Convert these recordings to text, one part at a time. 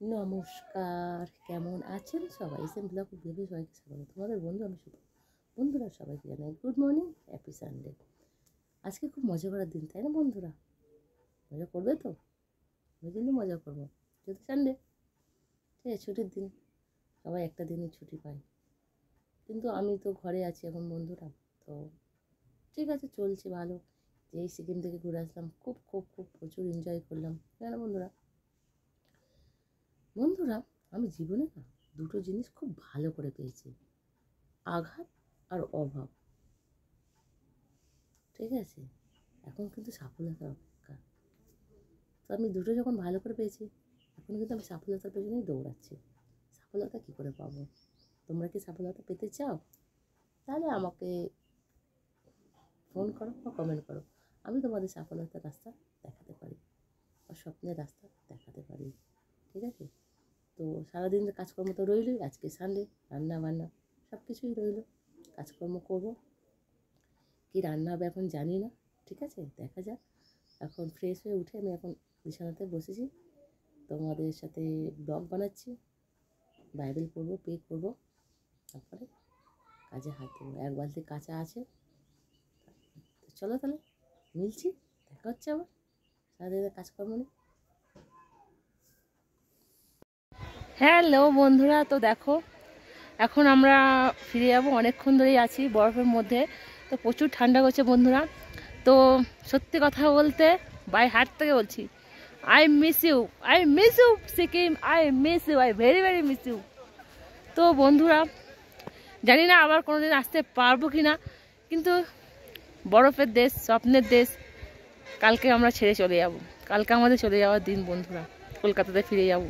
নমস্কার, কেমন আছেন সবাই? এসএম ব্লগ ভিডিও সবাইকে স্বাগত। তোমাদের বন্ধু আমি শুভ। বন্ধুরা সবাইকে জানাই গুড মর্নিং, হ্যাপি সানডে। আজকে খুব মজা করার দিন, তাই না বন্ধুরা? মজা করবে তো? আমি কিন্তু মজা করবো, যেহেতু সানডে, ঠিক আছে, ছুটির দিন। সবাই একটা দিনই ছুটি পায়, কিন্তু আমি তো ঘরে আছি এখন বন্ধুরা। তো ঠিক আছে, চলছে ভালো। এই সিকিম থেকে ঘুরে আসলাম, খুব খুব খুব প্রচুর এনজয় করলাম, তাই না বন্ধুরা? বন্ধুরা, আমি জীবনে না দুটো জিনিস খুব ভালো করে পেয়েছি, আঘাত আর অভাব। ঠিক আছে, এখন কিন্তু সফলতার অপেক্ষা। তো আমি দুটো যখন ভালো করে পেয়েছি, এখন কিন্তু আমি সফলতার পেছনেই দৌড়াচ্ছি। সফলতা কী করে পাবো? তোমরা কি সফলতা পেতে চাও? তাহলে আমাকে ফোন করো বা কমেন্ট করো, আমি তোমাদের সফলতার রাস্তা দেখাতে পারি বা স্বপ্নের রাস্তা দেখাতে পারি। ঠিক আছে, তো সারাদিনের কাজকর্ম তো রইলই। আজকে সানডে, রান্না বান্না সব কিছুই রইলো। কাজকর্ম করবো, কী রান্না হবে এখন জানি না। ঠিক আছে, দেখা যাক। এখন ফ্রেশ হয়ে উঠে আমি এখন বিছানাতে বসেছি, তোমাদের সাথে ব্লগ বানাচ্ছি। বাইবেল পড়বো, পে করবো, তারপরে কাজে হাত দেবো। এক বালতি কাঁচা আছে। তো চলো তাহলে, মিলছি, দেখা হচ্ছে আবার সারাদিনের কাজকর্ম নিয়ে। হ্যালো বন্ধুরা, তো দেখো এখন আমরা ফিরে যাবো। অনেকক্ষণ ধরেই আছি বরফের মধ্যে, তো প্রচুর ঠান্ডা করছে বন্ধুরা। তো সত্যি কথা বলতে, বাই হার্ট থেকে বলছি, I miss you, I miss you Sikkim, I miss you, I very very miss you. তো বন্ধুরা, জানি না আবার কোনোদিন আসতে পারবো কি না, কিন্তু বরফের দেশ, স্বপ্নের দেশ, কালকে আমরা ছেড়ে চলে যাব। কালকে আমাদের চলে যাওয়ার দিন বন্ধুরা, কলকাতাতে ফিরে যাব।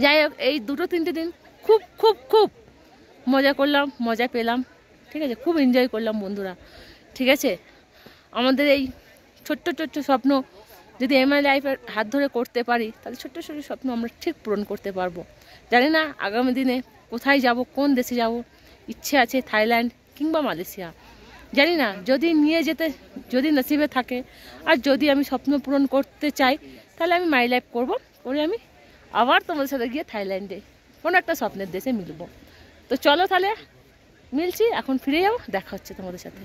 যাই হোক, এই দুটো তিনটে দিন খুব খুব খুব মজা করলাম, মজা পেলাম। ঠিক আছে, খুব এনজয় করলাম বন্ধুরা। ঠিক আছে, আমাদের এই ছোট্ট ছোট্ট স্বপ্ন যদি এমআই লাইফের হাত ধরে করতে পারি, তাহলে ছোট্ট ছোট্ট স্বপ্ন আমরা ঠিক পূরণ করতে পারবো। জানি না আগামী দিনে কোথায় যাব, কোন দেশে যাব। ইচ্ছে আছে থাইল্যান্ড কিংবা মালয়েশিয়া, জানি না। যদি নিয়ে যেতে, যদি নসিবে থাকে, আর যদি আমি স্বপ্ন পূরণ করতে চাই, তাহলে আমি মাই লাইফ করবো, করে আমি আবার তোমাদের সাথে গিয়ে থাইল্যান্ডে কোনো একটা স্বপ্নের দেশে মিলবো। তো চলো তাহলে, মিলছি, এখন ফিরে যাবো, দেখা হচ্ছে তোমাদের সাথে।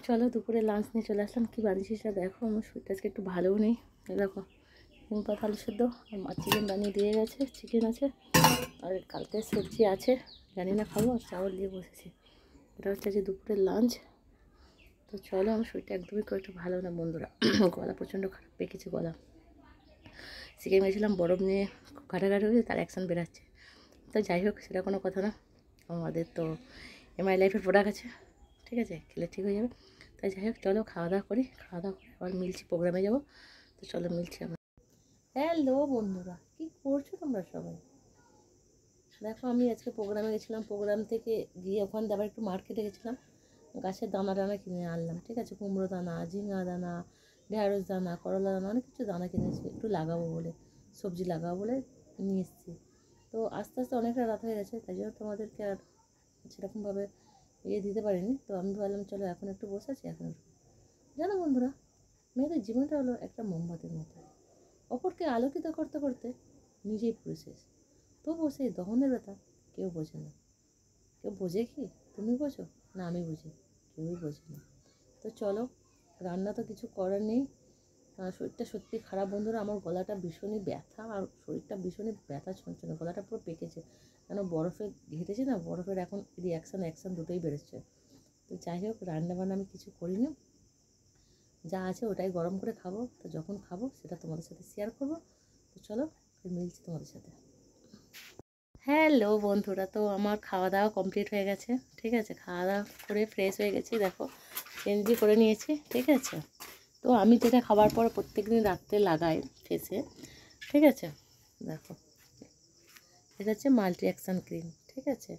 চলো, দুপুরে লাঞ্চ নিয়ে চলে আসলাম। কী বানিয়েছি সেটা দেখো। আমার শরীরটা আজকে একটু ভালোও নেই। দেখো, নিম পাতা আলু সেদ্ধ আর মাছ চিকেন বানিয়ে দিয়ে গেছে, চিকেন আছে আর কালকে সবজি আছে, জানি না খাবো, আর চাউল দিয়ে বসেছি। এটা হচ্ছে আজকে দুপুরের লাঞ্চ। তো চলো, আমার শরীরটা একদমই খুব একটু ভালো না বন্ধুরা। গলা প্রচণ্ড খারাপ পেকেছে গলা। সিকিম গেছিলাম, বরফ নিয়ে খুব ঘাটাঘাটি হয়েছে, তার অ্যাকশান বেরাচ্ছে। তো যাই হোক, সেটা কোনো কথা না। আমাদের তো এমআই লাইফের প্রোডাক্ট আছে, ঠিক আছে, খেলে ঠিক হয়ে যাবে। তাই যাই হোক, চলো খাওয়া দাওয়া করি। খাওয়া দাওয়া করে আবার মিলছি, প্রোগ্রামে যাবো। তো চলো, মিলছি আমরা। হ্যালো বন্ধুরা, কী করছো তোমরা সবাই? দেখো, আমি আজকে প্রোগ্রামে গেছিলাম। প্রোগ্রাম থেকে গিয়ে ওখান থেকে আবার একটু মার্কেটে গেছিলাম, গাছের দানা টানা কিনে আনলাম। ঠিক আছে, কুমড়ো দানা, ঝিঙা দানা, ঢেঁড়স দানা, করলা দানা, অনেক কিছু দানা কিনেছি একটু লাগাবো বলে, সবজি লাগাবো বলে নিয়ে এসেছি। তো আস্তে আস্তে অনেকটা রাত হয়ে গেছে, তাই জন্য তোমাদেরকে আর সেরকমভাবে দিতে পারিনি। তো আমি ভাবলাম চলো এখন একটু বসে আছি, এখন একটু। জানো বন্ধুরা, মেয়েদের জীবনটা হলো একটা মোমবাতির মতো, অপরকে আলোকিত করতে করতে নিজেই পুরো শেষ। তবুও সেই দহনের ব্যথা কেউ বোঝে না। কেউ বোঝে কি? তুমি বোঝো না আমি বুঝি? কেউই বোঝে না। তো চলো, রান্না তো কিছু করার নেই। শরীরটা সত্যি খারাপ বন্ধুরা, আমার গলাটা ভীষণই ব্যথা, আর শরীরটা ভীষণই ব্যথা ছমছমে, গলাটা পুরো পেকেছে। কেন বরফে ঘেটেছে না, বরফের এখন অ্যাকশান দুটোই বেরোচ্ছে। তো যাই হোক, রান্নাবান্না আমি কিছু করিনি, যা আছে ওটাই গরম করে খাবো। তো যখন খাবো সেটা তোমাদের সাথে শেয়ার করবো। তো চলো, মিলছি তোমাদের সাথে। হ্যালো বন্ধুরা, তো আমার খাওয়া দাওয়া কমপ্লিট হয়ে গেছে। ঠিক আছে, খাওয়া দাওয়া করে ফ্রেশ হয়ে গেছি, দেখো চেঞ্জই করে নিয়েছি। ঠিক আছে, তো আমি যেটা খাবার পর প্রত্যেক দিন রাত্রে লাগাই ফেসে, ঠিক আছে, দেখো এটা হচ্ছে মাল্টি অ্যাকশান ক্রিম। ঠিক আছে,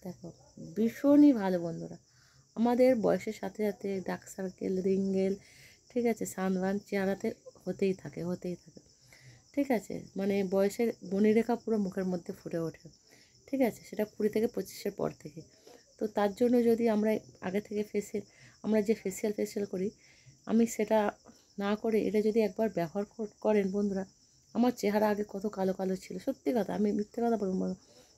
দেখো ভীষণই ভালো বন্ধুরা। আমাদের বয়সের সাথে সাথে ডার্ক সার্কেল, রিঙ্গেল, ঠিক আছে, সানবার্ন চেহারাতে হতেই থাকে, হতেই থাকে। ঠিক আছে, মানে বয়সের বনিরেখা পুরো মুখের মধ্যে ফুটে ওঠে। ঠিক আছে, সেটা 20 থেকে 25-এর পর থেকে। তো তার জন্য যদি আমরা আগে থেকে আমরা যে ফেসিয়াল করি, আমি সেটা না করে এটা যদি একবার ব্যবহার করেন বন্ধুরা, আমার চেহারা আগে কত কালো কালো ছিল, সত্যি কথা, আমি মিথ্যে কথা বলবো না।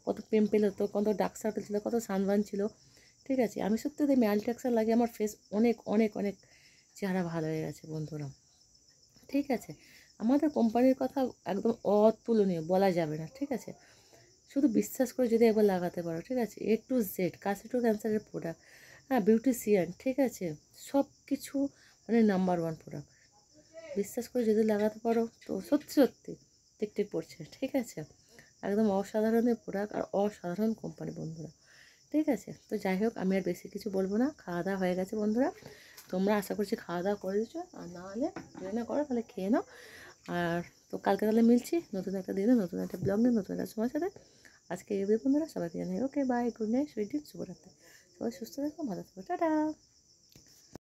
কত পিম্পল হতো, কত ডার্ক সার্কেল ছিল, কত সানবার্ন ছিল, ঠিক আছে। আমি সত্যি যদি ম্যালট্যাক্সার লাগে আমার ফেস অনেক অনেক অনেক চেহারা ভালো হয়ে গেছে বন্ধুরা, ঠিক আছে। আমাদের কোম্পানির কথা একদম অতুলনীয়, বলা যাবে না, ঠিক আছে। শুধু বিশ্বাস করে যদি একবার লাগাতে পারো, ঠিক আছে। A to Z কাশি টু ক্যান্সারের প্রোডাক্ট, হ্যাঁ, বিউটিশিয়ান, ঠিক আছে, সব কিছু মানে নাম্বার ওয়ান প্রোডাক্ট। বিশ্বাস করে যদি লাগাতে পারো তো সত্যি সত্যি টিকটিক পড়ছে, ঠিক আছে। একদম অসাধারণের প্রোডাক্ট আর অসাধারণ কোম্পানি বন্ধুরা, ঠিক আছে। তো যাই হোক, আমি আর বেশি কিছু বলবো না, খাওয়া দাওয়া হয়ে গেছে বন্ধুরা। তোমরা আশা করছি খাওয়া দাওয়া করে দিচ্ছ, আর না হলে যদি না করো তাহলে খেয়ে নাও। আর তো কালকে তাহলে মিলছি নতুন একটা দিনে, নতুন একটা ব্লগ নিয়ে, নতুন একটা সময়ের সাথে। আজকে এই বন্ধুরা সবাইকে জানাই okay bye, good night, sweet dream, শুভরাত্রি। সবাই সুস্থ থাকো, ভালো থাকো, টাটা।